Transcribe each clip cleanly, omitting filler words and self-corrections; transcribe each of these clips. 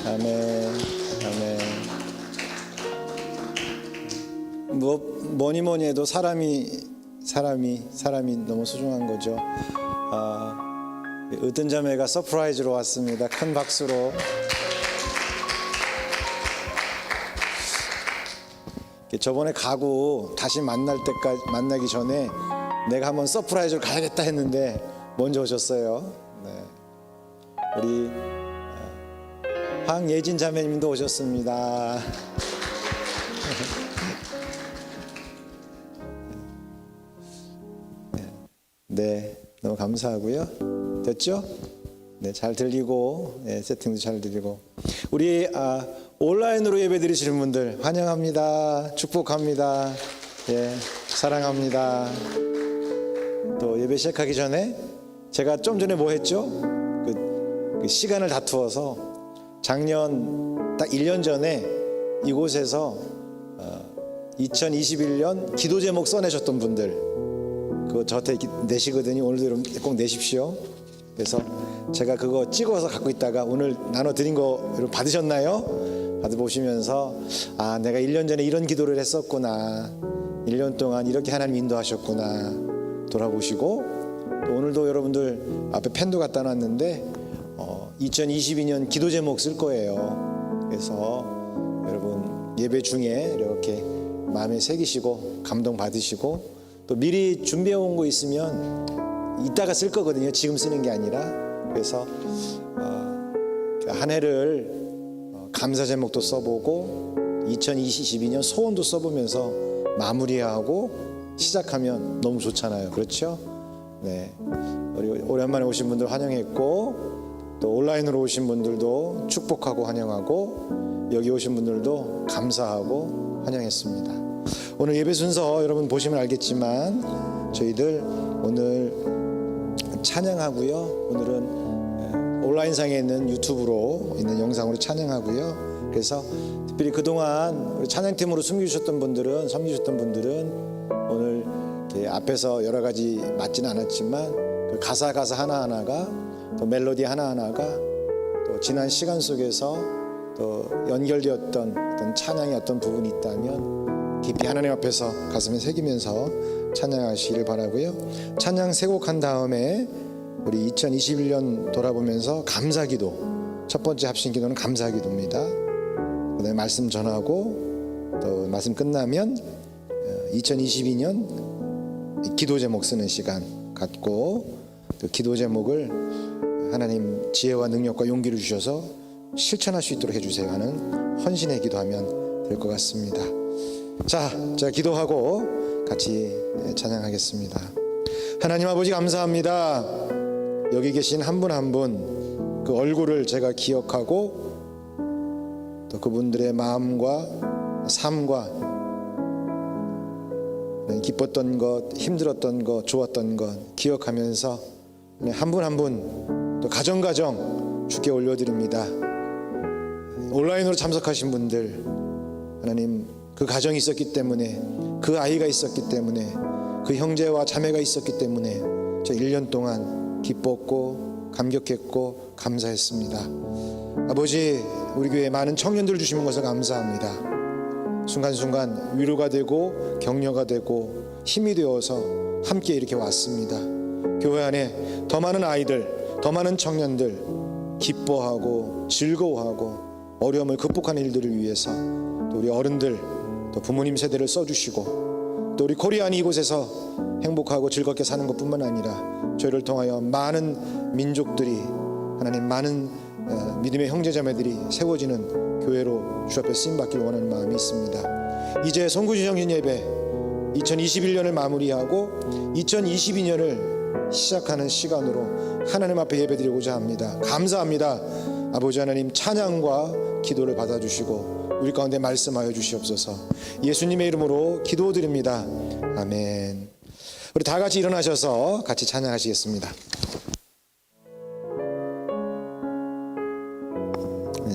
아멘. 아멘. 뭐니 해도 사람이 너무 소중한 거죠. 으뜸 자매가 서프라이즈로 왔습니다. 큰 박수로. 저번에 가고 다시 만나기 전에 내가 한번 서프라이즈를 가야겠다 했는데 먼저 오셨어요. 네. 우리 황예진 자매님도 오셨습니다. 네, 너무 감사하고요. 됐죠? 네, 잘 들리고, 네, 세팅도 잘 들리고. 우리 온라인으로 예배 드리시는 분들 환영합니다. 축복합니다. 예, 사랑합니다. 또 예배 시작하기 전에 제가 좀 전에 뭐 했죠? 그 시간을 다투어서 작년 딱 1년 전에 이곳에서 2021년 기도 제목 써내셨던 분들 그거 저한테 내시거든요. 오늘도 여러분 꼭 내십시오. 그래서 제가 그거 찍어서 갖고 있다가 오늘 나눠드린 거 여러분 받으셨나요? 받아보시면서 내가 1년 전에 이런 기도를 했었구나, 1년 동안 이렇게 하나님 인도하셨구나 돌아보시고, 또 오늘도 여러분들 앞에 펜도 갖다 놨는데 2022년 기도 제목 쓸 거예요. 그래서 여러분 예배 중에 이렇게 마음에 새기시고 감동 받으시고, 또 미리 준비해 온 거 있으면 이따가 쓸 거거든요. 지금 쓰는 게 아니라. 그래서 한 해를 감사 제목도 써보고 2022년 소원도 써보면서 마무리하고 시작하면 너무 좋잖아요. 그렇죠? 네, 우리 오랜만에 오신 분들 환영했고, 또 온라인으로 오신 분들도 축복하고 환영하고, 여기 오신 분들도 감사하고 환영했습니다. 오늘 예배 순서 여러분 보시면 알겠지만 저희들 오늘 찬양하고요. 오늘은 온라인상에 있는 유튜브로 있는 영상으로 찬양하고요. 그래서 특별히 그동안 우리 찬양팀으로 섬기셨던 분들은 오늘 이렇게 앞에서 여러 가지 맞지는 않았지만 그 가사 하나하나가, 또 멜로디 하나하나가 또 지난 시간 속에서 또 연결되었던 어떤 찬양의 어떤 부분이 있다면 깊이 하나님 앞에서 가슴에 새기면서 찬양하시기를 바라고요. 찬양 세 곡 한 다음에 우리 2021년 돌아보면서 감사기도, 첫 번째 합심기도는 감사기도입니다. 그다음에 말씀 전하고, 또 말씀 끝나면 2022년 기도 제목 쓰는 시간 갖고, 또 기도 제목을 하나님 지혜와 능력과 용기를 주셔서 실천할 수 있도록 해주세요 하는 헌신의 기도하면 될 것 같습니다. 자, 제가 기도하고 같이 찬양하겠습니다. 하나님 아버지 감사합니다. 여기 계신 한 분 한 분 그 얼굴을 제가 기억하고, 또 그분들의 마음과 삶과 기뻤던 것, 힘들었던 것, 좋았던 것 기억하면서 한 분 한 분 또 가정 주께 올려드립니다. 온라인으로 참석하신 분들 하나님, 그 가정이 있었기 때문에, 그 아이가 있었기 때문에, 그 형제와 자매가 있었기 때문에 저 1년 동안 기뻤고 감격했고 감사했습니다. 아버지, 우리 교회에 많은 청년들을 주시는 것을 감사합니다. 순간순간 위로가 되고 격려가 되고 힘이 되어서 함께 이렇게 왔습니다. 교회 안에 더 많은 아이들, 더 많은 청년들 기뻐하고 즐거워하고 어려움을 극복하는 일들을 위해서, 또 우리 어른들, 또 부모님 세대를 써주시고, 또 우리 코리안이 이곳에서 행복하고 즐겁게 사는 것뿐만 아니라 저희를 통하여 많은 민족들이, 하나님 많은 믿음의 형제자매들이 세워지는 교회로 주 앞에 쓰임받기를 원하는 마음이 있습니다. 이제 송구주 정신 예배 2021년을 마무리하고 2022년을 시작하는 시간으로 하나님 앞에 예배드리고자 합니다. 감사합니다. 아버지 하나님, 찬양과 기도를 받아주시고 우리 가운데 말씀하여 주시옵소서. 예수님의 이름으로 기도드립니다. 아멘. 우리 다 같이 일어나셔서 같이 찬양하시겠습니다.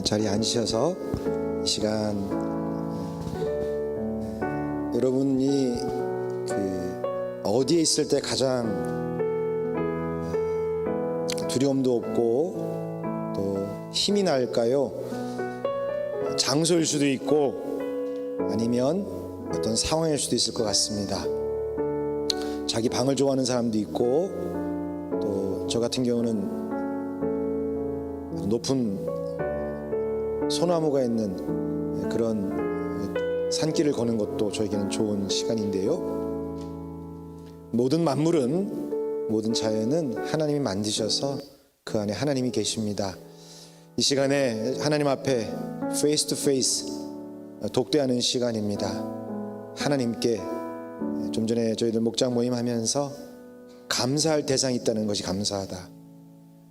자리에 앉으셔서 이 시간 여러분이 어디에 있을 때 가장 두려움도 없고 또 힘이 날까요? 장소일 수도 있고 아니면 어떤 상황일 수도 있을 것 같습니다. 자기 방을 좋아하는 사람도 있고 또 저 같은 경우는 높은 소나무가 있는 그런 산길을 걷는 것도 저에게는 좋은 시간인데요. 모든 만물은, 모든 자연은 하나님이 만드셔서 그 안에 하나님이 계십니다. 이 시간에 하나님 앞에 페이스 투 페이스 독대하는 시간입니다. 하나님께 좀 전에 저희들 목장 모임 하면서 감사할 대상이 있다는 것이 감사하다.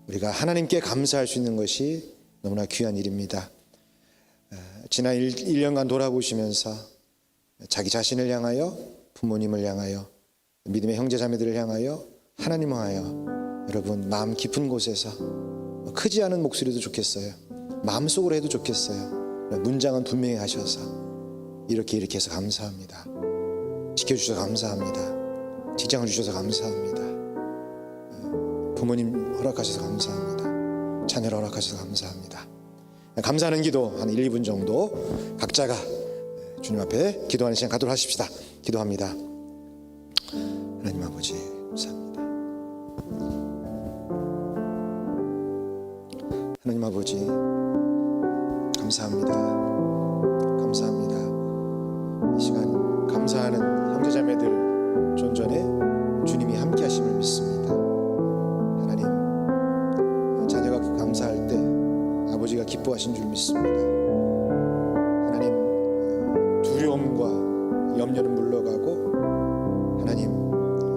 우리가 하나님께 감사할 수 있는 것이 너무나 귀한 일입니다. 지난 1년간 돌아보시면서 자기 자신을 향하여, 부모님을 향하여, 믿음의 형제자매들을 향하여, 하나님을 향하여 여러분 마음 깊은 곳에서 크지 않은 목소리도 좋겠어요. 마음속으로 해도 좋겠어요. 문장은 분명히 하셔서 이렇게 해서 감사합니다. 지켜주셔서 감사합니다. 직장을 주셔서 감사합니다. 부모님 허락하셔서 감사합니다. 자녀를 허락하셔서 감사합니다. 감사하는 기도 한 1, 2분 정도 각자가 주님 앞에 기도하는 시간 갖도록 하십시다. 기도합니다. 하나님 아버지 감사합니다. 하나님 아버지 감사합니다. 감사합니다. 이 시간 감사하는 형제자매들 좀 전에 주님이 함께 하심을 믿습니다. 하나님, 자녀가 감사할 때 아버지가 기뻐하신 줄 믿습니다. 하나님, 두려움과 염려는 물러가고 하나님,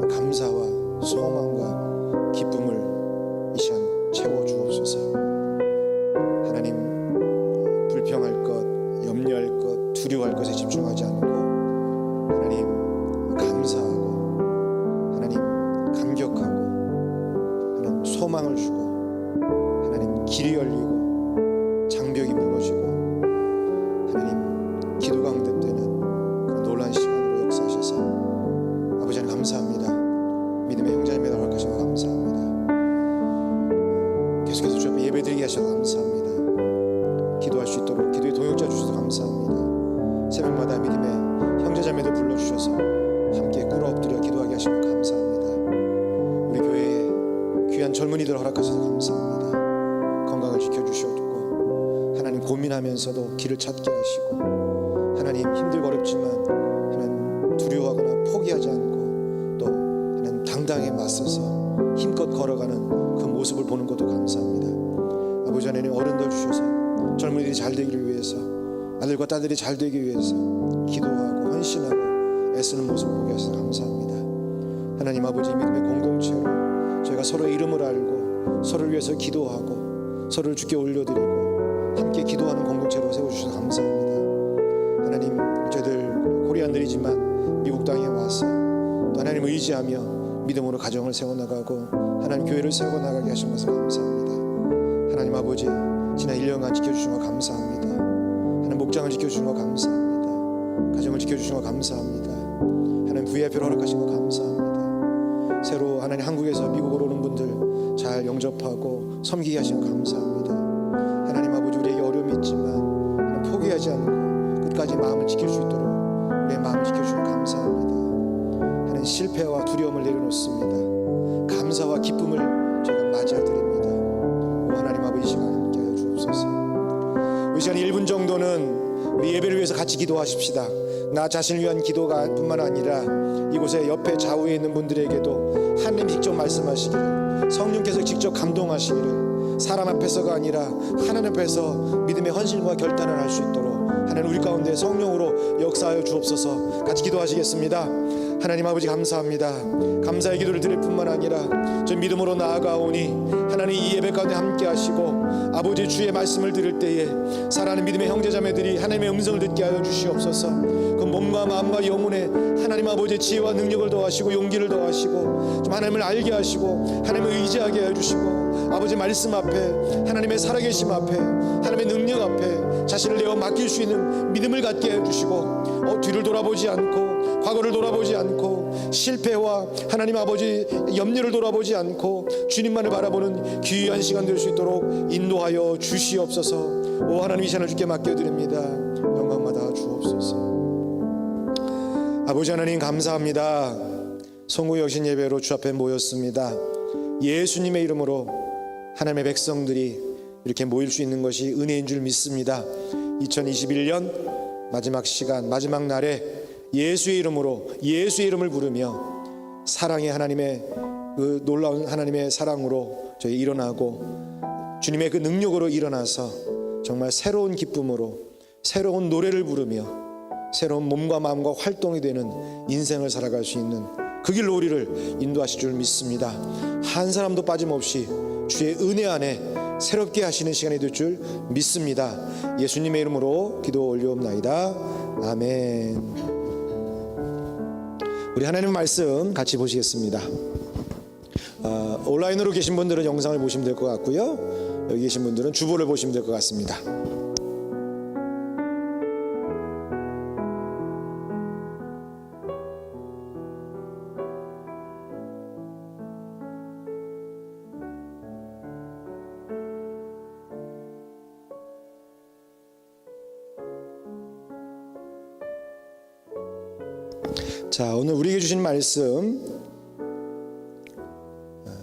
감사와 소망과 기쁨을 이 시간 채워주옵소서. 하나님, 불평할 것, 염려할 것, 두려워할 것에 집중하지 않고 하나님, 감사하고 하나님, 감격하고 하나님, 소망을 주고 하나님, 길이 열리고 장벽이 무너지고 하나님, 기도가 응답되는 그런 놀라운 시간으로 역사하셔서 아버지 하나님 감사합니다. 믿음의 형제자매들 허락하셔서 감사합니다. 계속해서 주 앞에 예배드리게 하셔서 감사합니다. 기도할 수 있도록 기도의 동역자 주셔서 감사합니다. 새벽마다 믿음의 형제자매들 불러주셔서 함께 꿇어 엎드려 기도하게 하시고 감사합니다. 우리 교회에 귀한 젊은이들 허락하셔서 감사합니다. 건강을 지켜주시옵고 하나님 고민하면서도 길을 찾게 하시고 하나님 힘들고 어렵지만 하나님 두려워하거나 포기하지 않고 또 하나님 당당히 맞서서 힘껏 걸어가는 그 모습을 보는 것도 감사합니다. 아버지 하나님 어른들 주셔서 젊은이들이 잘 되기를 위해서 아들과 딸들이 잘 되기 위해서 기도하고 헌신하고 애쓰는 모습을 보게 하셔서 감사합니다. 하나님 아버지 믿음의 공동체로 저희가 서로의 이름을 알고 서로를 위해서 기도하고 서로를 주께 올려드리고 함께 기도하는 공동체로 세워주셔서 감사합니다. 하나님 저희들 코리안들이지만 미국 땅에 와서 또 하나님 의지하며 믿음으로 가정을 세워나가고 하나님 교회를 세워나가게 하신 것을 감사합니다. 하나님 아버지 지난 1년간 지켜주신 것 감사합니다. 하나님 목장을 지켜주신 것 감사합니다. 가정을 지켜주신 것 감사합니다. 하나님 VIP를 허락하신 것 감사합니다. 새로 하나님 한국에서 미국으로 오는 분들 잘 영접하고 섬기게 하신 것 감사합니다. 하나님 아버지 우리에게 어려움이 있지만 포기하지 않고 끝까지 마음을 지킬 수 있도록 우리의 마음을 지켜주시면 감사합니다. 하나님 실패와 두려움을 내려놓습니다. 감사와 기쁨을 저희가 맞이해드립니다. 오 하나님 아버지 이 시간 함께하여 주옵소서. 이 시간 1분 정도는 우리 예배를 위해서 같이 기도하십시다. 나 자신을 위한 기도가 뿐만 아니라 이곳에 옆에 좌우에 있는 분들에게도 하나님이 직접 말씀하시기를 성령께서 직접 감동하시기를 사람 앞에서가 아니라 하나님 앞에서 믿음의 헌신과 결단을 할 수 있도록 하나님 우리 가운데 성령으로 역사하여 주옵소서. 같이 기도하시겠습니다. 하나님 아버지 감사합니다. 감사의 기도를 드릴 뿐만 아니라 저 믿음으로 나아가오니 하나님 이 예배 가운데 함께 하시고 아버지 주의 말씀을 들을 때에 사랑하는 믿음의 형제자매들이 하나님의 음성을 듣게 하여 주시옵소서. 그 몸과 마음과 영혼에 하나님 아버지의 지혜와 능력을 더하시고 용기를 더하시고 좀 하나님을 알게 하시고 하나님을 의지하게 해주시고 아버지 말씀 앞에 하나님의 살아계심 앞에 하나님의 능력 앞에 자신을 내어 맡길 수 있는 믿음을 갖게 해주시고 뒤를 돌아보지 않고 과거를 돌아보지 않고 실패와 하나님 아버지 염려를 돌아보지 않고 주님만을 바라보는 귀한 시간 될 수 있도록 인도하여 주시옵소서. 오 하나님, 이 시간을 주께 맡겨드립니다. 영광마다 주옵소서. 아버지 하나님, 감사합니다. 송구 여신 예배로 주 앞에 모였습니다. 예수님의 이름으로 하나님의 백성들이 이렇게 모일 수 있는 것이 은혜인 줄 믿습니다. 2021년 마지막 시간, 마지막 날에 예수의 이름으로, 예수의 이름을 부르며 사랑의 하나님의 그 놀라운 하나님의 사랑으로 저희 일어나고 주님의 그 능력으로 일어나서 정말 새로운 기쁨으로 새로운 노래를 부르며 새로운 몸과 마음과 활동이 되는 인생을 살아갈 수 있는 그 길로 우리를 인도하실 줄 믿습니다. 한 사람도 빠짐없이 주의 은혜 안에 새롭게 하시는 시간이 될 줄 믿습니다. 예수님의 이름으로 기도 올려옵나이다. 아멘. 우리 하나님 말씀 같이 보시겠습니다. 온라인으로 계신 분들은 영상을 보시면 될 것 같고요, 여기 계신 분들은 주보를 보시면 될 것 같습니다. 자, 오늘 우리에게 주신 말씀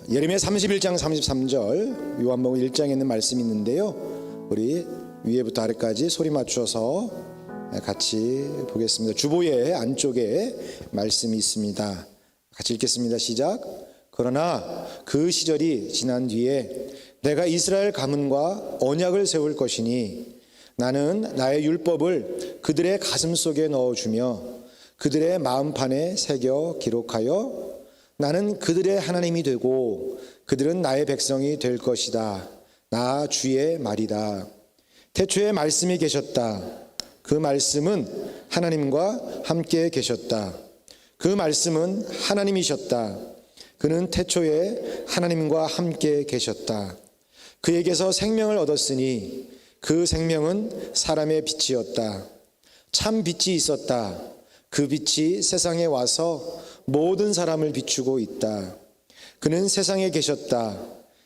예레미야 31장 33절, 요한복음 1장에 있는 말씀이 있는데요, 우리 위에부터 아래까지 소리 맞춰서 같이 보겠습니다. 주보의 안쪽에 말씀이 있습니다. 같이 읽겠습니다. 시작. 그러나 그 시절이 지난 뒤에 내가 이스라엘 가문과 언약을 세울 것이니 나는 나의 율법을 그들의 가슴 속에 넣어주며 그들의 마음판에 새겨 기록하여 나는 그들의 하나님이 되고 그들은 나의 백성이 될 것이다. 나 주의 말이다. 태초에 말씀이 계셨다. 그 말씀은 하나님과 함께 계셨다. 그 말씀은 하나님이셨다. 그는 태초에 하나님과 함께 계셨다. 그에게서 생명을 얻었으니 그 생명은 사람의 빛이었다. 참 빛이 있었다. 그 빛이 세상에 와서 모든 사람을 비추고 있다. 그는 세상에 계셨다.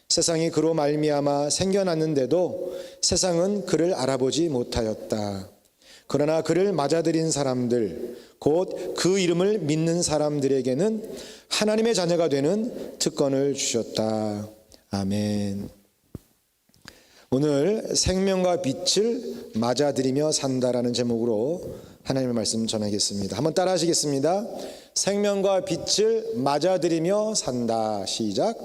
세상이 그로 말미암아 생겨났는데도 세상은 그를 알아보지 못하였다. 그러나 그를 맞아들인 사람들, 곧 그 이름을 믿는 사람들에게는 하나님의 자녀가 되는 특권을 주셨다. 아멘. 오늘 생명과 빛을 맞아들이며 산다라는 제목으로 하나님의 말씀 전하겠습니다. 한번 따라 하시겠습니다. 생명과 빛을 맞아들이며 산다. 시작.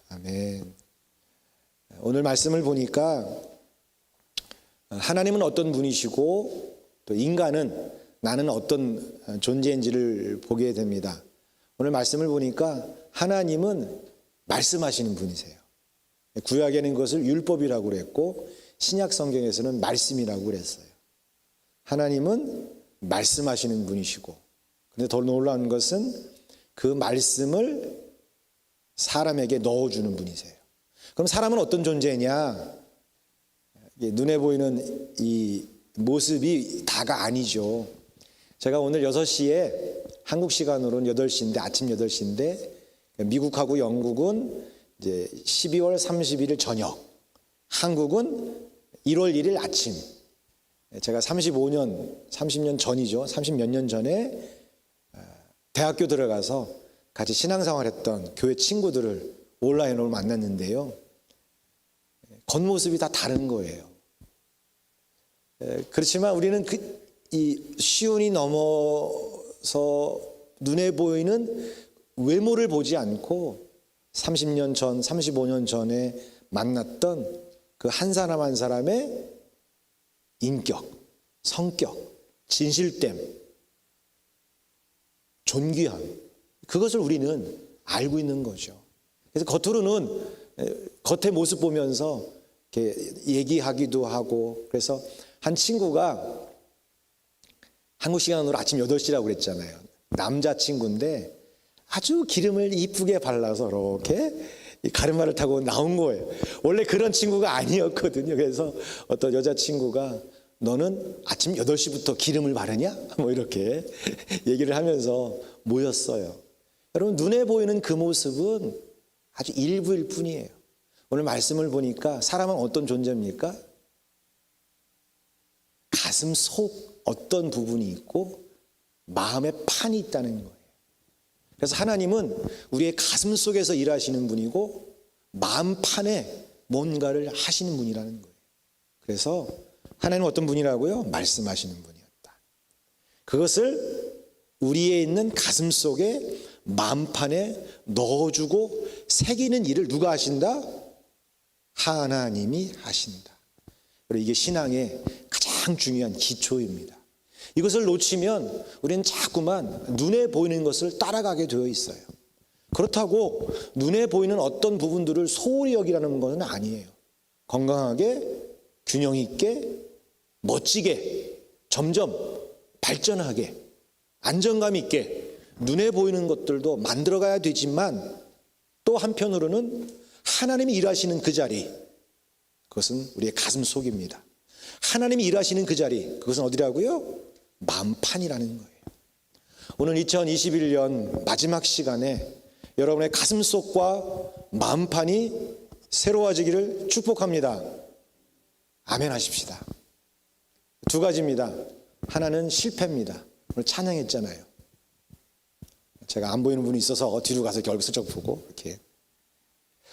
아멘. 오늘 말씀을 보니까 하나님은 어떤 분이시고 또 인간은 나는 어떤 존재인지를 보게 됩니다. 오늘 말씀을 보니까 하나님은 말씀하시는 분이세요. 구약에는 그것을 율법이라고 그랬고 신약 성경에서는 말씀이라고 그랬어요. 하나님은 말씀하시는 분이시고, 근데 더 놀라운 것은 그 말씀을 사람에게 넣어주는 분이세요. 그럼 사람은 어떤 존재냐? 눈에 보이는 이 모습이 다가 아니죠. 제가 오늘 6시에 한국 시간으로는 8시인데 아침 8시인데 미국하고 영국은 이제 12월 31일 저녁, 한국은 1월 1일 아침. 제가 30년 전이죠. 30몇 년 전에 대학교 들어가서 같이 신앙생활했던 교회 친구들을 온라인으로 만났는데요. 겉모습이 다 다른 거예요. 그렇지만 우리는 이 시온이 넘어서 눈에 보이는 외모를 보지 않고 30년 전, 35년 전에 만났던 그 한 사람 한 사람의 인격, 성격, 진실됨, 존귀함, 그것을 우리는 알고 있는 거죠. 그래서 겉으로는 겉의 모습 보면서 이렇게 얘기하기도 하고, 그래서 한 친구가 한국 시간으로 아침 8시라고 그랬잖아요. 남자친구인데 아주 기름을 이쁘게 발라서 이렇게 가르마를 타고 나온 거예요. 원래 그런 친구가 아니었거든요. 그래서 어떤 여자친구가 너는 아침 8시부터 기름을 바르냐? 뭐 이렇게 얘기를 하면서 모였어요. 여러분, 눈에 보이는 그 모습은 아주 일부일 뿐이에요. 오늘 말씀을 보니까 사람은 어떤 존재입니까? 가슴 속 어떤 부분이 있고 마음의 판이 있다는 거예요. 그래서 하나님은 우리의 가슴 속에서 일하시는 분이고 마음판에 뭔가를 하시는 분이라는 거예요. 그래서 하나님은 어떤 분이라고요? 말씀하시는 분이었다. 그것을 우리에 있는 가슴 속에 마음판에 넣어주고 새기는 일을 누가 하신다? 하나님이 하신다. 그리고 이게 신앙의 가장 중요한 기초입니다. 이것을 놓치면 우리는 자꾸만 눈에 보이는 것을 따라가게 되어 있어요. 그렇다고 눈에 보이는 어떤 부분들을 소홀히 여기라는 것은 아니에요. 건강하게, 균형 있게, 멋지게, 점점 발전하게, 안정감 있게 눈에 보이는 것들도 만들어가야 되지만 또 한편으로는 하나님이 일하시는 그 자리, 그것은 우리의 가슴 속입니다. 하나님이 일하시는 그 자리, 그것은 어디라고요? 마음판이라는 거예요. 오늘 2021년 마지막 시간에 여러분의 가슴 속과 마음판이 새로워지기를 축복합니다. 아멘 하십시다. 두 가지입니다. 하나는 실패입니다. 오늘 찬양했잖아요. 제가 안 보이는 분이 있어서 뒤로 가서 결국 슬쩍 보고 이렇게.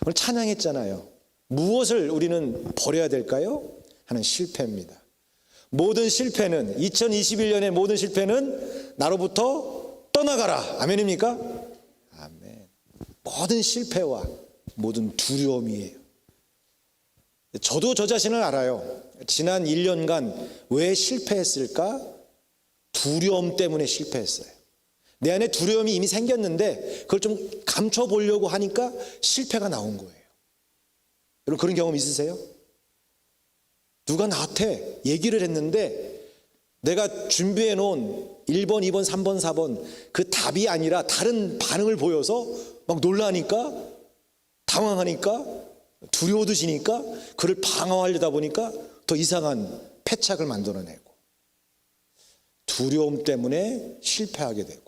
오늘 찬양했잖아요. 무엇을 우리는 버려야 될까요? 하는 실패입니다. 모든 실패는 2021년의 모든 실패는 나로부터 떠나가라. 아멘입니까? 아멘. 모든 실패와 모든 두려움이에요. 저도 저 자신을 알아요. 지난 1년간 왜 실패했을까? 두려움 때문에 실패했어요. 내 안에 두려움이 이미 생겼는데 그걸 좀 감춰보려고 하니까 실패가 나온 거예요. 여러분 그런 경험 있으세요? 누가 나한테 얘기를 했는데 내가 준비해 놓은 1번, 2번, 3번, 4번 그 답이 아니라 다른 반응을 보여서 막 놀라니까, 당황하니까, 두려워드시니까 그를 방어하려다 보니까 더 이상한 패착을 만들어내고 두려움 때문에 실패하게 되고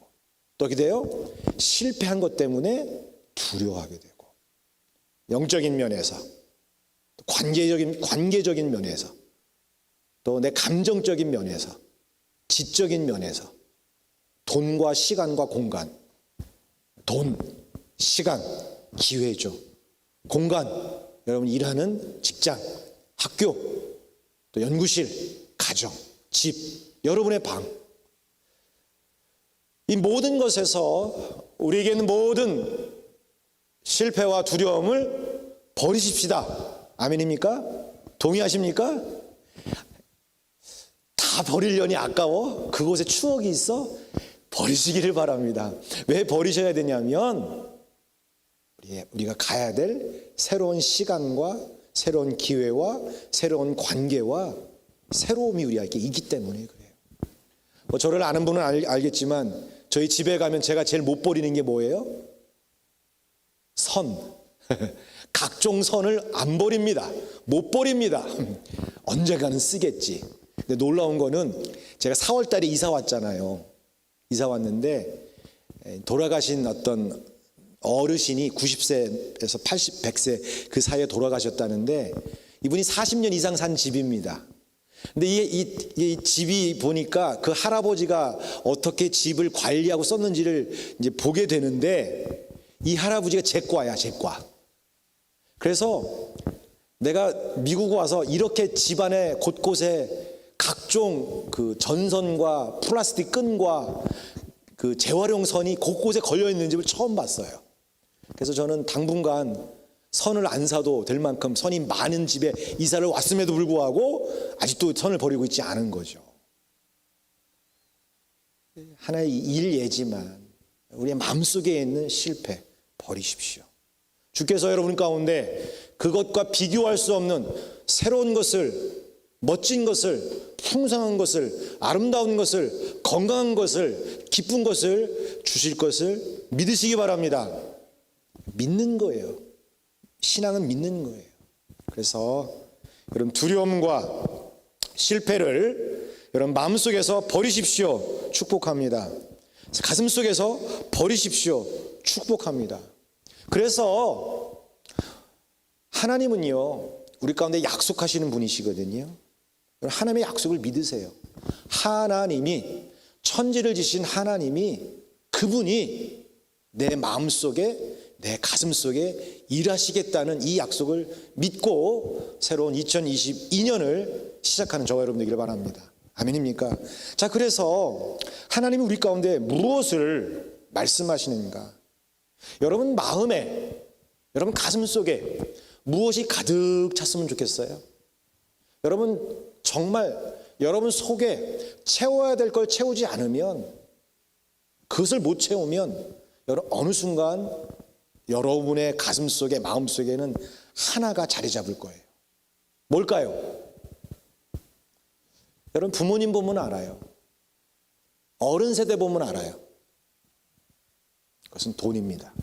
또 어떻게 돼요? 실패한 것 때문에 두려워하게 되고 영적인 면에서 관계적인 면에서 또 내 감정적인 면에서 지적인 면에서 돈과 시간과 공간, 돈, 시간, 기회죠. 공간, 여러분 일하는 직장, 학교, 또 연구실, 가정, 집, 여러분의 방. 이 모든 것에서 우리에게는 모든 실패와 두려움을 버리십시다. 아멘입니까? 동의하십니까? 다 버리려니 아까워? 그곳에 추억이 있어? 버리시기를 바랍니다. 왜 버리셔야 되냐면 우리가 가야 될 새로운 시간과 새로운 기회와 새로운 관계와 새로움이 우리에게 있기 때문에 그래요. 저를 아는 분은 알겠지만 저희 집에 가면 제가 제일 못 버리는 게 뭐예요? 선. 각종 선을 안 버립니다. 못 버립니다. 언젠가는 쓰겠지. 근데 놀라운 거는 제가 4월 달에 이사 왔잖아요. 이사 왔는데 돌아가신 어떤 어르신이 90세에서 80, 100세 그 사이에 돌아가셨다는데 이분이 40년 이상 산 집입니다. 근데 이 집이 보니까 그 할아버지가 어떻게 집을 관리하고 썼는지를 이제 보게 되는데 이 할아버지가 제과야, 제과. 그래서 내가 미국 와서 이렇게 집안에 곳곳에 각종 그 전선과 플라스틱 끈과 그 재활용 선이 곳곳에 걸려 있는 집을 처음 봤어요. 그래서 저는 당분간 선을 안 사도 될 만큼 선이 많은 집에 이사를 왔음에도 불구하고 아직도 선을 버리고 있지 않은 거죠. 하나의 일예지만 우리의 마음속에 있는 실패 버리십시오. 주께서 여러분 가운데 그것과 비교할 수 없는 새로운 것을, 멋진 것을, 풍성한 것을, 아름다운 것을, 건강한 것을, 기쁜 것을 주실 것을 믿으시기 바랍니다. 믿는 거예요. 신앙은 믿는 거예요. 그래서 여러분 두려움과 실패를 여러분 마음속에서 버리십시오. 축복합니다. 가슴속에서 버리십시오. 축복합니다. 그래서 하나님은요, 우리 가운데 약속하시는 분이시거든요. 하나님의 약속을 믿으세요. 하나님이, 천지를 지신 하나님이, 그분이 내 마음속에, 내 가슴속에 일하시겠다는 이 약속을 믿고 새로운 2022년을 시작하는 저와 여러분 되기를 바랍니다. 아멘입니까? 자, 그래서 하나님이 우리 가운데 무엇을 말씀하시는가? 여러분 마음에, 여러분 가슴속에 무엇이 가득 찼으면 좋겠어요? 여러분 정말 여러분 속에 채워야 될 걸 채우지 않으면, 그것을 못 채우면 여러분 어느 순간 여러분의 가슴속에, 마음속에는 하나가 자리 잡을 거예요. 뭘까요? 여러분 부모님 보면 알아요. 어른 세대 보면 알아요. 그것은 돈입니다.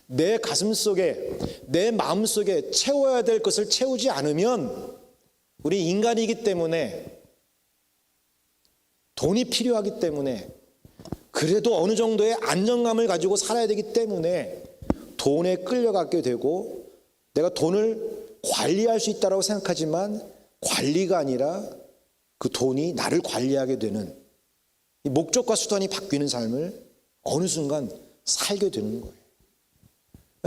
내 가슴속에, 내 마음속에 채워야 될 것을 채우지 않으면, 우리 인간이기 때문에, 돈이 필요하기 때문에, 그래도 어느 정도의 안정감을 가지고 살아야 되기 때문에 돈에 끌려가게 되고, 내가 돈을 관리할 수 있다고 생각하지만 관리가 아니라 그 돈이 나를 관리하게 되는, 이 목적과 수단이 바뀌는 삶을 어느 순간 살게 되는 거예요.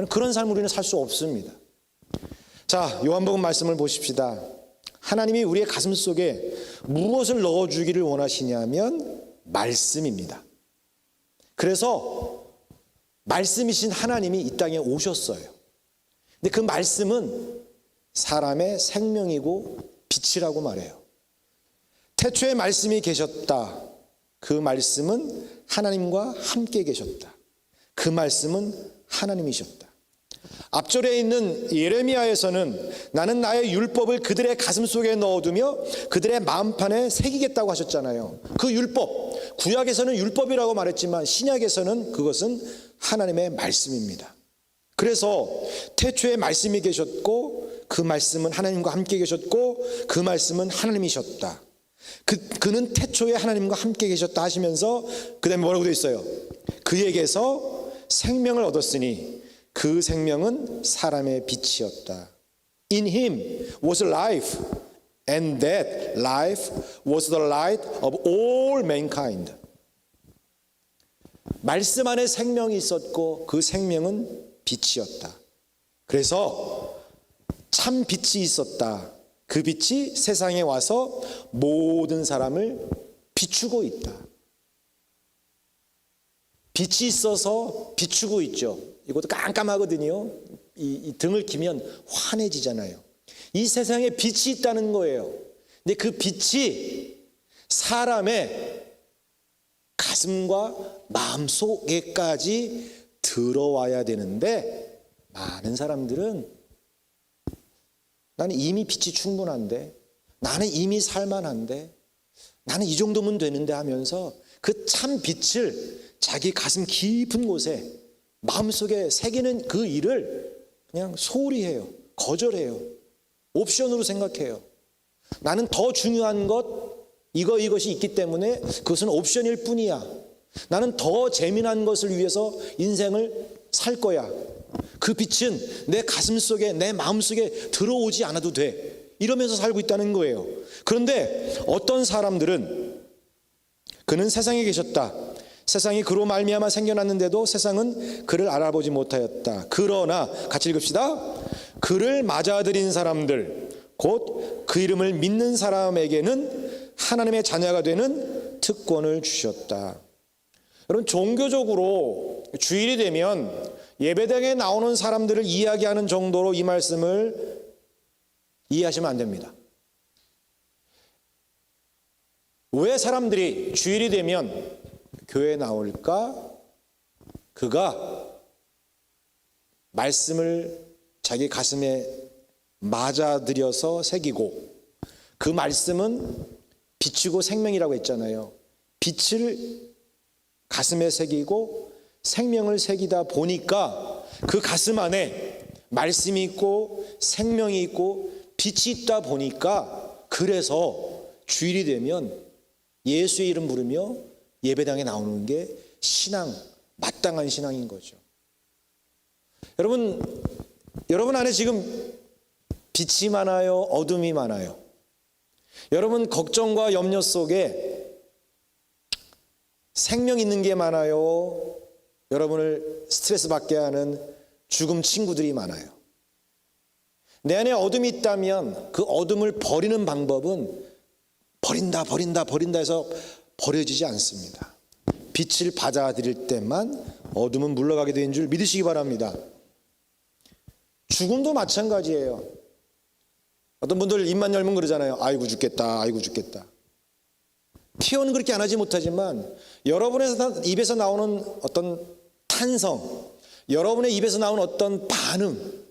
그런 삶을 우리는 살 수 없습니다. 자, 요한복음 말씀을 보십시다. 하나님이 우리의 가슴 속에 무엇을 넣어주기를 원하시냐면 말씀입니다. 그래서 말씀이신 하나님이 이 땅에 오셨어요. 근데 그 말씀은 사람의 생명이고 빛이라고 말해요. 태초에 말씀이 계셨다. 그 말씀은 하나님과 함께 계셨다. 그 말씀은 하나님이셨다. 앞절에 있는 예레미야에서는 나는 나의 율법을 그들의 가슴 속에 넣어두며 그들의 마음판에 새기겠다고 하셨잖아요. 그 율법, 구약에서는 율법이라고 말했지만 신약에서는 그것은 하나님의 말씀입니다. 그래서 태초에 말씀이 계셨고 그 말씀은 하나님과 함께 계셨고 그 말씀은 하나님이셨다. 그는 태초에 하나님과 함께 계셨다 하시면서 그 다음에 뭐라고 되어 있어요? 그에게서 생명을 얻었으니 그 생명은 사람의 빛이었다. In him was life, and that life was the light of all mankind. 말씀 안에 생명이 있었고 그 생명은 빛이었다. 그래서 참 빛이 있었다. 그 빛이 세상에 와서 모든 사람을 비추고 있다. 빛이 있어서 비추고 있죠. 이것도 깜깜하거든요. 이 등을 키면 환해지잖아요. 이 세상에 빛이 있다는 거예요. 근데 그 빛이 사람의 가슴과 마음속에까지 들어와야 되는데, 많은 사람들은 나는 이미 빛이 충분한데, 나는 이미 살만한데, 나는 이 정도면 되는데 하면서 그 참 빛을 자기 가슴 깊은 곳에 마음속에 새기는 그 일을 그냥 소홀히 해요. 거절해요. 옵션으로 생각해요. 나는 더 중요한 것, 이것이 있기 때문에 그것은 옵션일 뿐이야. 나는 더 재미난 것을 위해서 인생을 살 거야. 그 빛은 내 가슴 속에, 내 마음 속에 들어오지 않아도 돼. 이러면서 살고 있다는 거예요. 그런데 어떤 사람들은 그는 세상에 계셨다. 세상이 그로 말미암아 생겨났는데도 세상은 그를 알아보지 못하였다. 그러나 같이 읽읍시다. 그를 맞아들인 사람들, 곧 그 이름을 믿는 사람에게는 하나님의 자녀가 되는 특권을 주셨다. 여러분, 종교적으로 주일이 되면 예배당에 나오는 사람들을 이야기하는 정도로 이 말씀을 이해하시면 안 됩니다. 왜 사람들이 주일이 되면 교회에 나올까? 그가 말씀을 자기 가슴에 맞아들여서 새기고, 그 말씀은 빛이고 생명이라고 했잖아요. 빛을 가슴에 새기고 생명을 새기다 보니까 그 가슴 안에 말씀이 있고 생명이 있고 빛이 있다 보니까, 그래서 주일이 되면 예수의 이름 부르며 예배당에 나오는 게 신앙, 마땅한 신앙인 거죠. 여러분 안에 지금 빛이 많아요? 어둠이 많아요? 여러분 걱정과 염려 속에 생명 있는 게 많아요? 여러분을 스트레스 받게 하는 죽음 친구들이 많아요? 내 안에 어둠이 있다면 그 어둠을 버리는 방법은 버린다 해서 버려지지 않습니다. 빛을 받아들일 때만 어둠은 물러가게 된 줄 믿으시기 바랍니다. 죽음도 마찬가지예요. 어떤 분들 입만 열면 그러잖아요. 아이고 죽겠다, 아이고 죽겠다. 표현은 그렇게 안 하지 못하지만 여러분의 입에서 나오는 어떤 탄성, 여러분의 입에서 나오는 어떤 반응,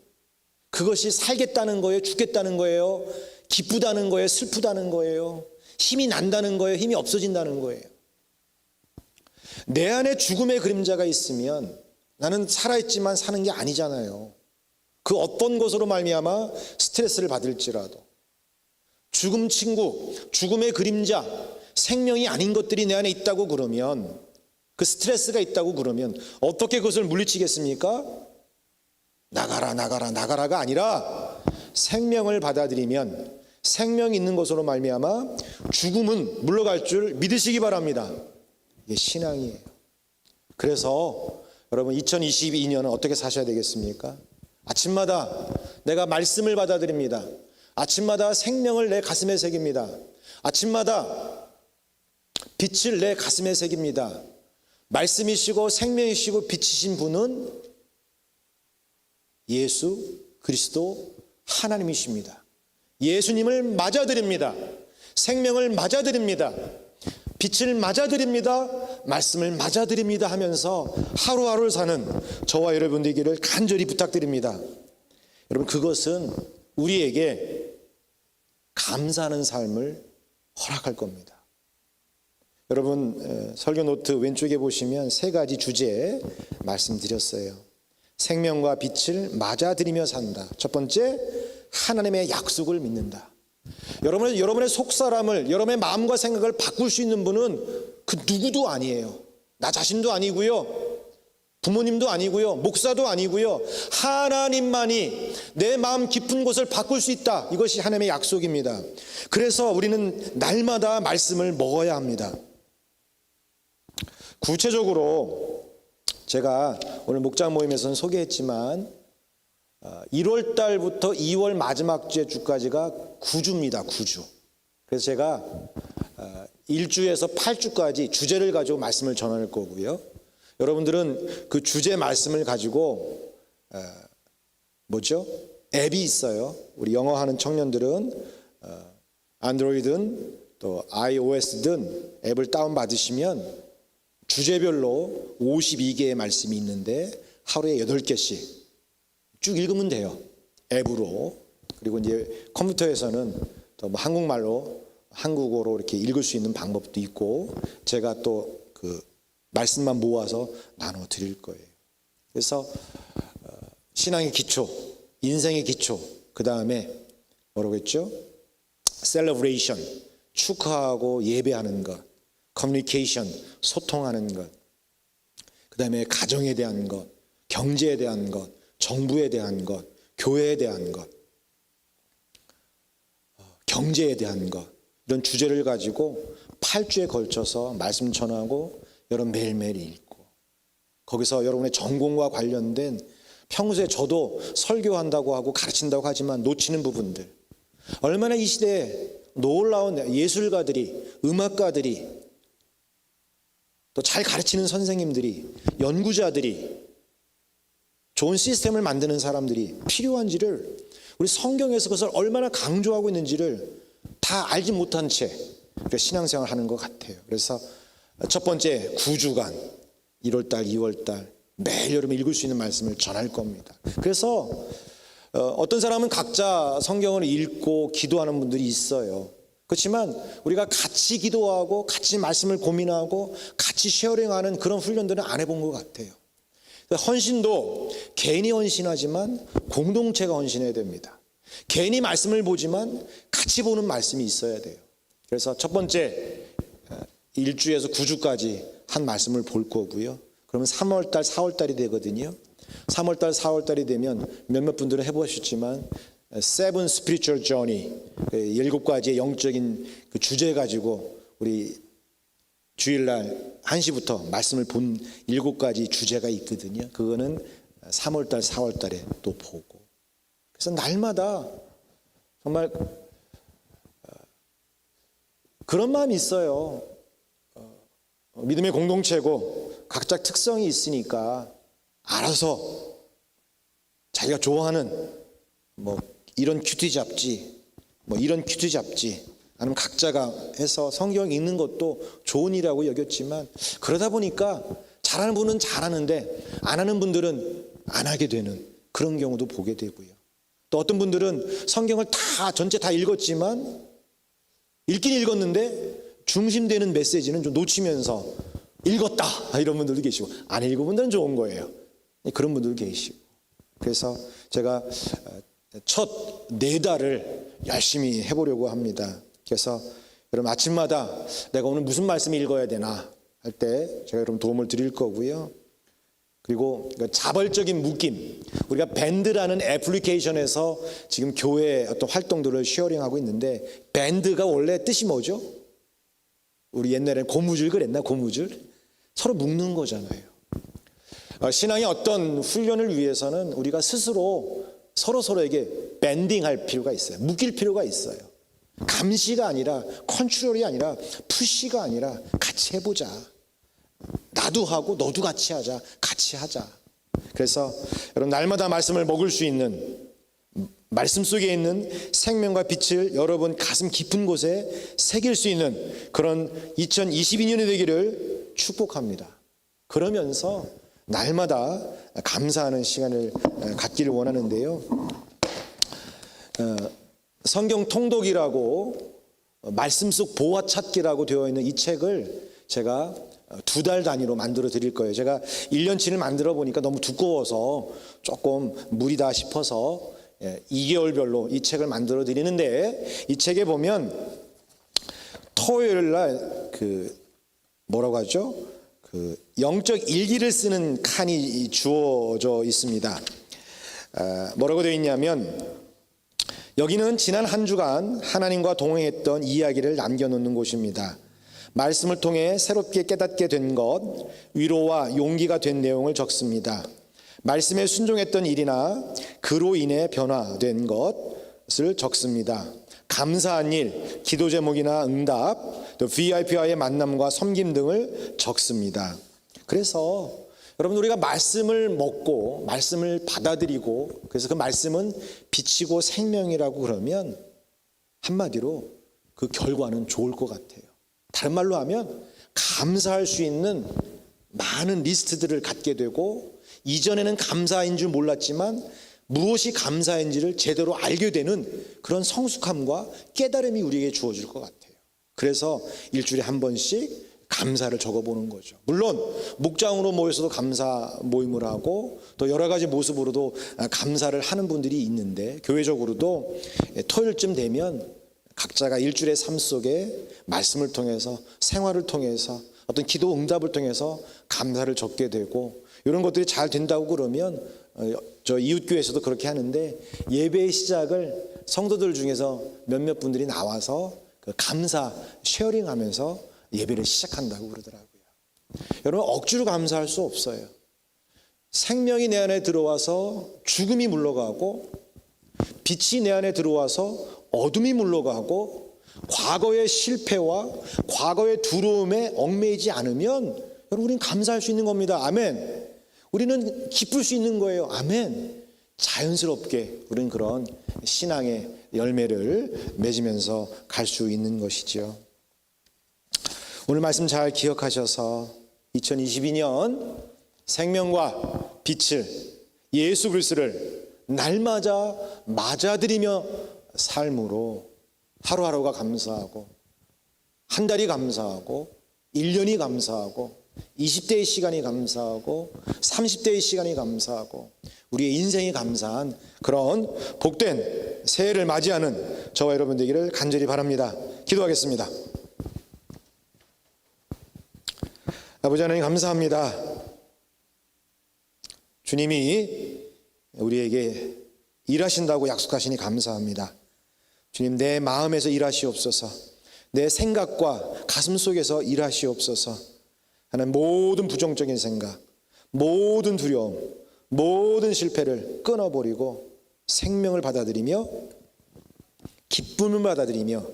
그것이 살겠다는 거예요, 죽겠다는 거예요, 기쁘다는 거예요, 슬프다는 거예요, 힘이 난다는 거예요, 힘이 없어진다는 거예요. 내 안에 죽음의 그림자가 있으면 나는 살아있지만 사는 게 아니잖아요. 그 어떤 것으로 말미암아 스트레스를 받을지라도 죽음 친구, 죽음의 그림자, 생명이 아닌 것들이 내 안에 있다고 그러면, 그 스트레스가 있다고 그러면 어떻게 그것을 물리치겠습니까? 나가라가 아니라 생명을 받아들이면 생명이 있는 것으로 말미암아 죽음은 물러갈 줄 믿으시기 바랍니다. 이게 신앙이에요. 그래서 여러분 2022년은 어떻게 사셔야 되겠습니까? 아침마다 내가 말씀을 받아들입니다. 아침마다 생명을 내 가슴에 새깁니다. 아침마다 빛을 내 가슴에 새깁니다. 말씀이시고 생명이시고 빛이신 분은 예수 그리스도 하나님이십니다. 예수님을 맞아드립니다. 생명을 맞아드립니다. 빛을 맞아드립니다. 말씀을 맞아드립니다 하면서 하루하루를 사는 저와 여러분 되기를 간절히 부탁드립니다. 여러분, 그것은 우리에게 감사하는 삶을 허락할 겁니다. 여러분, 설교 노트 왼쪽에 보시면 3가지 주제 말씀드렸어요. 생명과 빛을 맞아들이며 산다. 첫 번째, 하나님의 약속을 믿는다. 여러분의 속사람을, 여러분의 마음과 생각을 바꿀 수 있는 분은 그 누구도 아니에요. 나 자신도 아니고요, 부모님도 아니고요, 목사도 아니고요, 하나님만이 내 마음 깊은 곳을 바꿀 수 있다. 이것이 하나님의 약속입니다. 그래서 우리는 날마다 말씀을 먹어야 합니다. 구체적으로 제가 오늘 목장 모임에서는 소개했지만 1월 달부터 2월 마지막 주까지가 9주입니다. 9주. 그래서 제가 1주에서 8주까지 주제를 가지고 말씀을 전할 거고요. 여러분들은 그 주제 말씀을 가지고 앱이 있어요. 우리 영어하는 청년들은 안드로이드든 또 iOS든 앱을 다운받으시면 주제별로 52개의 말씀이 있는데 하루에 8개씩 쭉 읽으면 돼요. 앱으로. 그리고 이제 컴퓨터에서는 또 뭐 한국말로, 한국어로 이렇게 읽을 수 있는 방법도 있고, 제가 또 그 말씀만 모아서 나눠 드릴 거예요. 그래서 신앙의 기초, 인생의 기초, 그 다음에 뭐라고 했죠? 셀러브레이션, 축하하고 예배하는 것, 커뮤니케이션, 소통하는 것, 그 다음에 가정에 대한 것, 경제에 대한 것, 정부에 대한 것, 교회에 대한 것, 경제에 대한 것, 이런 주제를 가지고 8주에 걸쳐서 말씀 전하고 여러분 매일매일 읽고, 거기서 여러분의 전공과 관련된, 평소에 저도 설교한다고 하고 가르친다고 하지만 놓치는 부분들, 얼마나 이 시대에 놀라운 예술가들이, 음악가들이, 또 잘 가르치는 선생님들이, 연구자들이, 좋은 시스템을 만드는 사람들이 필요한지를, 우리 성경에서 그것을 얼마나 강조하고 있는지를 다 알지 못한 채 신앙생활을 하는 것 같아요. 그래서 첫 번째 9주간 1월달, 2월달 매일 여러분 읽을 수 있는 말씀을 전할 겁니다. 그래서 어떤 사람은 각자 성경을 읽고 기도하는 분들이 있어요. 그렇지만 우리가 같이 기도하고 같이 말씀을 고민하고 같이 쉐어링하는 그런 훈련들은 안 해본 것 같아요. 헌신도 개인이 헌신하지만 공동체가 헌신해야 됩니다. 개인이 말씀을 보지만 같이 보는 말씀이 있어야 돼요. 그래서 첫 번째 1주에서 9주까지 한 말씀을 볼 거고요. 그러면 3월달, 4월달이 되거든요. 3월달, 4월달이 되면 몇몇 분들은 해보셨지만 Seven Spiritual Journey, 7가지의 영적인 그 주제 가지고 우리 주일날 1시부터 말씀을 본 7가지 주제가 있거든요. 그거는 3월달, 4월달에 또 보고. 그래서 날마다 정말 그런 마음이 있어요. 믿음의 공동체고 각자 특성이 있으니까 알아서 자기가 좋아하는 뭐 이런 큐티 잡지, 뭐 이런 큐티 잡지, 아니면 각자가 해서 성경 읽는 것도 좋은 일이라고 여겼지만, 그러다 보니까 잘하는 분은 잘하는데 안 하는 분들은 안 하게 되는 그런 경우도 보게 되고요. 또 어떤 분들은 성경을 전체 다 읽었지만 읽긴 읽었는데 중심되는 메시지는 좀 놓치면서 읽었다 이런 분들도 계시고, 안 읽은 분들은 좋은 거예요. 그런 분들도 계시고. 그래서 제가 첫 4달을 열심히 해보려고 합니다. 그래서 여러분 아침마다 내가 오늘 무슨 말씀 읽어야 되나 할 때 제가 여러분 도움을 드릴 거고요. 그리고 자발적인 묶임, 우리가 밴드라는 애플리케이션에서 지금 교회 어떤 활동들을 쉐어링하고 있는데, 밴드가 원래 뜻이 뭐죠? 우리 옛날에 고무줄 그랬나? 고무줄? 서로 묶는 거잖아요. 신앙의 어떤 훈련을 위해서는 우리가 스스로 서로에게 밴딩할 필요가 있어요. 묶일 필요가 있어요. 감시가 아니라, 컨트롤이 아니라, 푸시가 아니라 같이 해보자. 나도 하고 너도 같이 하자. 같이 하자. 그래서 여러분 날마다 말씀을 먹을 수 있는, 말씀 속에 있는 생명과 빛을 여러분 가슴 깊은 곳에 새길 수 있는 그런 2022년이 되기를 축복합니다. 그러면서 날마다 감사하는 시간을 갖기를 원하는데요. 성경 통독이라고 말씀 속 보화 찾기라고 되어 있는 이 책을 제가 2달 단위로 만들어 드릴 거예요. 제가 1년치를 만들어 보니까 너무 두꺼워서 조금 무리다 싶어서 2개월별로 이 책을 만들어 드리는데, 이 책에 보면 토요일 날 뭐라고 하죠? 영적 일기를 쓰는 칸이 주어져 있습니다. 뭐라고 되어 있냐면, 여기는 지난 한 주간 하나님과 동행했던 이야기를 남겨놓는 곳입니다. 말씀을 통해 새롭게 깨닫게 된 것, 위로와 용기가 된 내용을 적습니다. 말씀에 순종했던 일이나 그로 인해 변화된 것을 적습니다. 감사한 일, 기도 제목이나 응답, 또 VIP와의 만남과 섬김 등을 적습니다. 그래서 여러분, 우리가 말씀을 먹고 말씀을 받아들이고, 그래서 그 말씀은 빛이고 생명이라고 그러면 한마디로 그 결과는 좋을 것 같아요. 다른 말로 하면 감사할 수 있는 많은 리스트들을 갖게 되고, 이전에는 감사인 줄 몰랐지만 무엇이 감사인지를 제대로 알게 되는 그런 성숙함과 깨달음이 우리에게 주어질 것 같아요. 그래서 일주일에 한 번씩 감사를 적어보는 거죠. 물론 목장으로 모여서도 감사 모임을 하고, 또 여러 가지 모습으로도 감사를 하는 분들이 있는데, 교회적으로도 토요일쯤 되면 각자가 일주일의 삶 속에 말씀을 통해서, 생활을 통해서, 어떤 기도 응답을 통해서 감사를 적게 되고, 이런 것들이 잘 된다고 그러면 저 이웃교회에서도 그렇게 하는데, 예배의 시작을 성도들 중에서 몇몇 분들이 나와서 그 감사 쉐어링하면서 예배를 시작한다고 그러더라고요. 여러분, 억지로 감사할 수 없어요. 생명이 내 안에 들어와서 죽음이 물러가고, 빛이 내 안에 들어와서 어둠이 물러가고, 과거의 실패와 과거의 두려움에 얽매이지 않으면 여러분, 우리는 감사할 수 있는 겁니다. 아멘. 우리는 기쁠 수 있는 거예요. 아멘. 자연스럽게 우리는 그런 신앙의 열매를 맺으면서 갈 수 있는 것이죠. 오늘 말씀 잘 기억하셔서 2022년 생명과 빛을, 예수 그리스도를 날마다 맞아들이며 삶으로 하루하루가 감사하고, 한 달이 감사하고, 1년이 감사하고, 20대의 시간이 감사하고, 30대의 시간이 감사하고, 우리의 인생이 감사한 그런 복된 새해를 맞이하는 저와 여러분 되기를 간절히 바랍니다. 기도하겠습니다. 아버지 하나님, 감사합니다. 주님이 우리에게 일하신다고 약속하시니 감사합니다. 주님, 내 마음에서 일하시옵소서. 내 생각과 가슴 속에서 일하시옵소서. 하나님, 모든 부정적인 생각, 모든 두려움, 모든 실패를 끊어버리고 생명을 받아들이며 기쁨을 받아들이며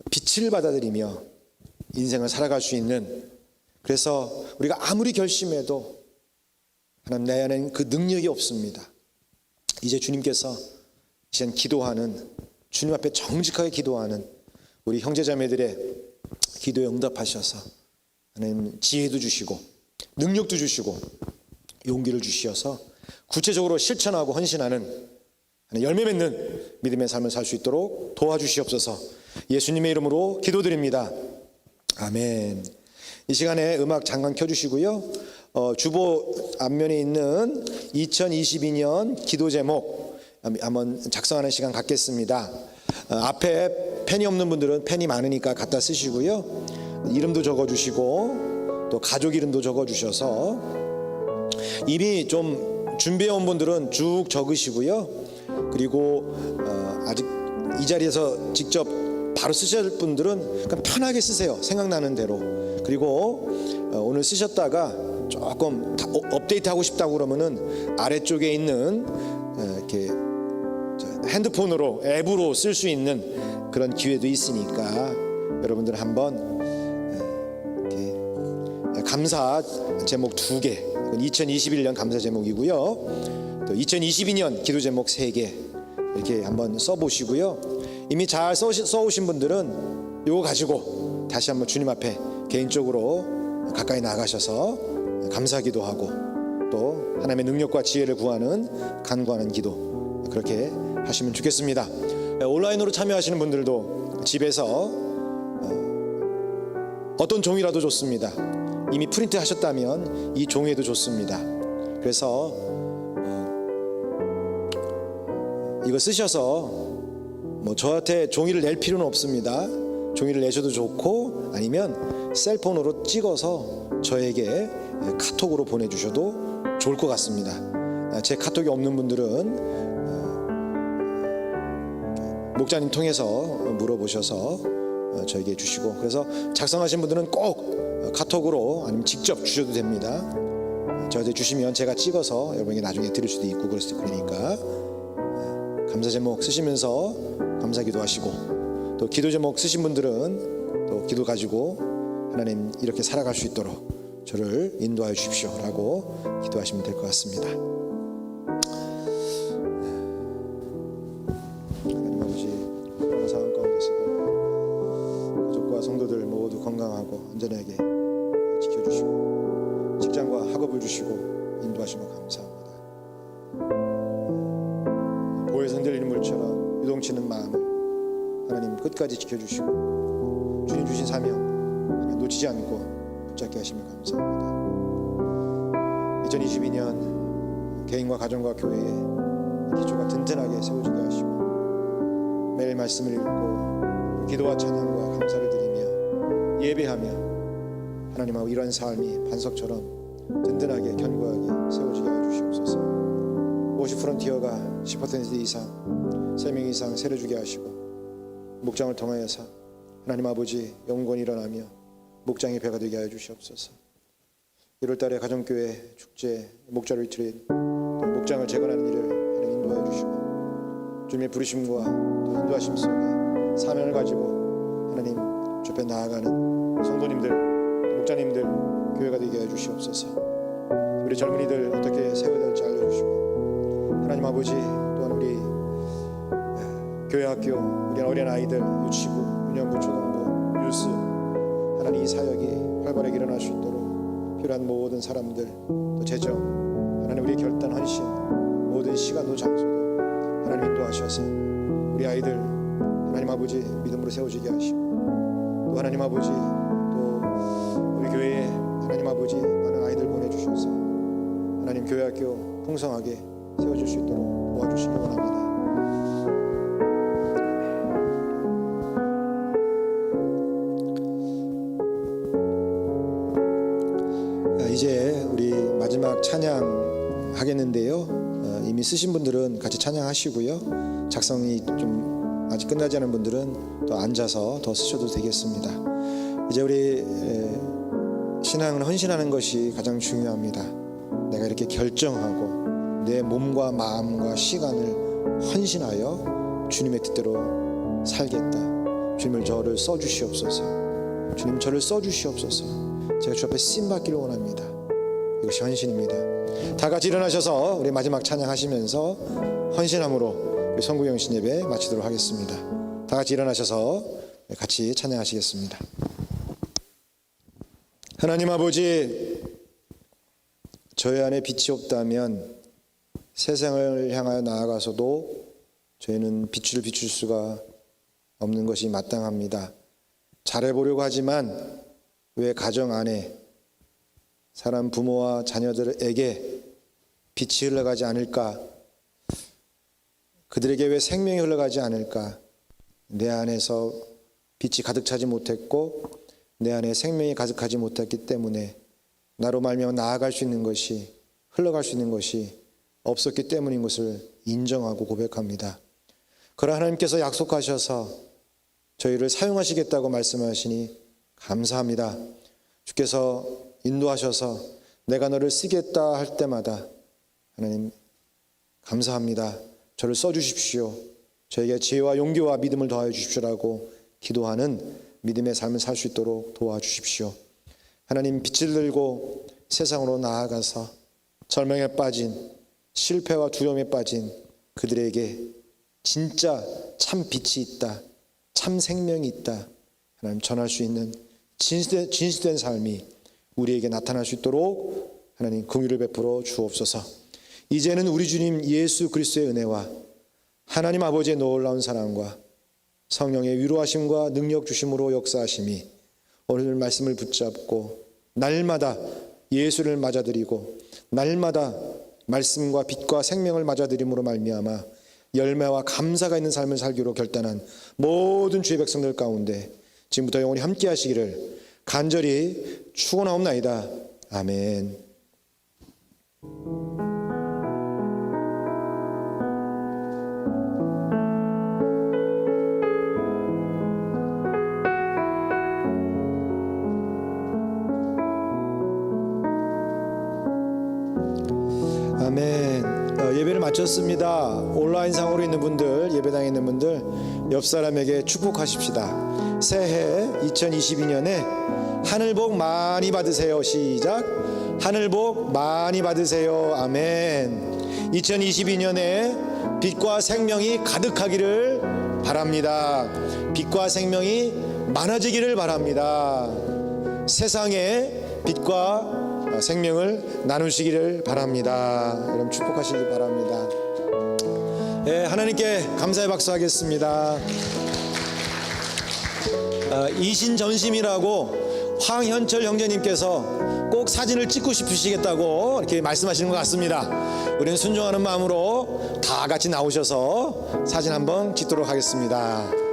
빛을 받아들이며 인생을 살아갈 수 있는, 그래서 우리가 아무리 결심해도 하나님, 내 안에는 그 능력이 없습니다. 이제 주님께서 이젠 기도하는, 주님 앞에 정직하게 기도하는 우리 형제자매들의 기도에 응답하셔서 하나님 지혜도 주시고 능력도 주시고 용기를 주시어서 구체적으로 실천하고 헌신하는 열매 맺는 믿음의 삶을 살 수 있도록 도와주시옵소서. 예수님의 이름으로 기도드립니다. 아멘. 이 시간에 음악 잠깐 켜주시고요. 주보 앞면에 있는 2022년 기도 제목 한번 작성하는 시간 갖겠습니다. 앞에 펜이 없는 분들은 펜이 많으니까 갖다 쓰시고요. 이름도 적어주시고 또 가족 이름도 적어주셔서 이미 좀 준비해온 분들은 쭉 적으시고요. 그리고 아직 이 자리에서 직접 바로 쓰실 분들은 그냥 편하게 쓰세요. 생각나는 대로. 그리고 오늘 쓰셨다가 조금 업데이트하고 싶다고 그러면은 아래쪽에 있는 이렇게 핸드폰으로 앱으로 쓸 수 있는 그런 기회도 있으니까 여러분들 한번 이렇게 감사 제목 2개, 2021년 감사 제목이고요. 또 2022년 기도 제목 3개 이렇게 한번 써보시고요. 이미 잘 써오신 분들은 이거 가지고 다시 한번 주님 앞에 개인적으로 가까이 나가셔서 감사기도 하고 또 하나님의 능력과 지혜를 구하는 간구하는 기도 그렇게 하시면 좋겠습니다. 온라인으로 참여하시는 분들도 집에서 어떤 종이라도 좋습니다. 이미 프린트 하셨다면 이 종이에도 좋습니다. 그래서 이거 쓰셔서 뭐 저한테 종이를 낼 필요는 없습니다. 종이를 내셔도 좋고 아니면 셀폰으로 찍어서 저에게 카톡으로 보내주셔도 좋을 것 같습니다. 제 카톡이 없는 분들은 목자님 통해서 물어보셔서 저에게 주시고, 그래서 작성하신 분들은 꼭 카톡으로 아니면 직접 주셔도 됩니다. 저한테 주시면 제가 찍어서 여러분에게 나중에 드릴 수도 있고 그러니까 감사 제목 쓰시면서 감사기도 하시고, 또 기도 제목 쓰신 분들은 또 기도 가지고 하나님 이렇게 살아갈 수 있도록 저를 인도하여 주십시오 라고 기도하시면 될 것 같습니다. 하나님 아버지, 그런 상황 가운데서도 가족과 성도들 모두 건강하고 안전하게 지켜주시고 직장과 학업을 주시고 인도하시면 감사합니다. 보혜서 흔들리는 물처럼 유동치는 마음을 하나님 끝까지 지켜주시고 주님 주신 사명 하나님 놓치지 않고 붙잡게 하시면 감사합니다. 2022년 개인과 가정과 교회의 기초가 든든하게 세워지게 하시고 매일 말씀을 읽고 기도와 찬양과 감사를 드리며 예배하며 하나님하고 이러한 삶이 반석처럼 든든하게 견고하게 세워지게 하여 주시옵소서. 50%가 10% 이상 3명 이상 세려주게 하시고 목장을 통하여서 하나님 아버지 영원히 일어나며 목장의 배가 되게 하여 주시옵소서. 1월달에 가정교회 축제 목자 리트릿 목장을 재건하는 일을 하나님 인도하여 주시고 주님의 부르심과 또 인도하심 속에 사명을 가지고 하나님 좁혀 나아가는 성도님들 목자님들 교회가 되게 하여 주시옵소서. 우리 젊은이들 어떻게 세워야 될지 알려주시고 하나님 아버지 또한 우리 교회 학교 우리 어린 아이들 유치부 유년부 초등부 뉴스 하나님 이 사역이 활발하게 일어날 수 있도록 필요한 모든 사람들 또 재정 하나님 우리 결단 헌신 모든 시간도 장소도 하나님 인도하셔서 우리 아이들 하나님 아버지 믿음으로 세워지게 하시고 또 하나님 아버지 또 우리 교회에 하나님 아버지 많은 아이들 보내주셔서 하나님 교회 학교 풍성하게 세워질 수 있도록 도와주시기 원합니다. 이제 우리 마지막 찬양 쓰신 분들은 같이 찬양하시고요. 작성이 좀 아직 끝나지 않은 분들은 또 앉아서 더 쓰셔도 되겠습니다. 이제 우리 신앙은 헌신하는 것이 가장 중요합니다. 내가 이렇게 결정하고 내 몸과 마음과 시간을 헌신하여 주님의 뜻대로 살겠다. 주님을 저를 써주시옵소서. 주님 저를 써주시옵소서. 제가 주 앞에 쓰임받기를 원합니다. 이것이 헌신입니다. 다 같이 일어나셔서 우리 마지막 찬양하시면서 헌신함으로 우리 성구영신 예배 마치도록 하겠습니다. 다 같이 일어나셔서 같이 찬양하시겠습니다. 하나님 아버지, 저희 안에 빛이 없다면 세상을 향하여 나아가서도 저희는 빛을 비출 수가 없는 것이 마땅합니다. 잘해보려고 하지만 왜 가정 안에 사람 부모와 자녀들에게 빛이 흘러가지 않을까? 그들에게 왜 생명이 흘러가지 않을까? 내 안에서 빛이 가득 차지 못했고 내 안에 생명이 가득하지 못했기 때문에 나로 말미암아 나아갈 수 있는 것이, 흘러갈 수 있는 것이 없었기 때문인 것을 인정하고 고백합니다. 그러나 하나님께서 약속하셔서 저희를 사용하시겠다고 말씀하시니 감사합니다. 주께서 인도하셔서 내가 너를 쓰겠다 할 때마다 하나님 감사합니다. 저를 써주십시오. 저에게 지혜와 용기와 믿음을 더하여 주십시오라고 기도하는 믿음의 삶을 살 수 있도록 도와주십시오. 하나님, 빛을 들고 세상으로 나아가서 절망에 빠진, 실패와 두려움에 빠진 그들에게 진짜 참 빛이 있다, 참 생명이 있다, 하나님 전할 수 있는 진실된 삶이 우리에게 나타날 수 있도록 하나님 긍휼을 베풀어 주옵소서. 이제는 우리 주님 예수 그리스도의 은혜와 하나님 아버지의 놀라운 사랑과 성령의 위로하심과 능력 주심으로 역사하심이 오늘 말씀을 붙잡고 날마다 예수를 맞아들이고 날마다 말씀과 빛과 생명을 맞아들임으로 말미암아 열매와 감사가 있는 삶을 살기로 결단한 모든 주의 백성들 가운데 지금부터 영원히 함께 하시기를 간절히 축원하옵나이다. 아멘. 아멘. 예배를 마쳤습니다. 온라인상으로 있는 분들, 예배당에 있는 분들 옆 사람에게 축복하십시다. 새해 2022년에 하늘 복 많이 받으세요. 시작. 하늘 복 많이 받으세요. 아멘. 2022년에 빛과 생명이 가득하기를 바랍니다. 빛과 생명이 많아지기를 바랍니다. 세상에 빛과 생명을 나누시기를 바랍니다. 여러분 축복하시기 바랍니다. 하나님께 감사의 박수하겠습니다. 이신전심이라고 황현철 형제님께서 꼭 사진을 찍고 싶으시겠다고 이렇게 말씀하시는 것 같습니다. 우리는 순종하는 마음으로 다 같이 나오셔서 사진 한번 찍도록 하겠습니다.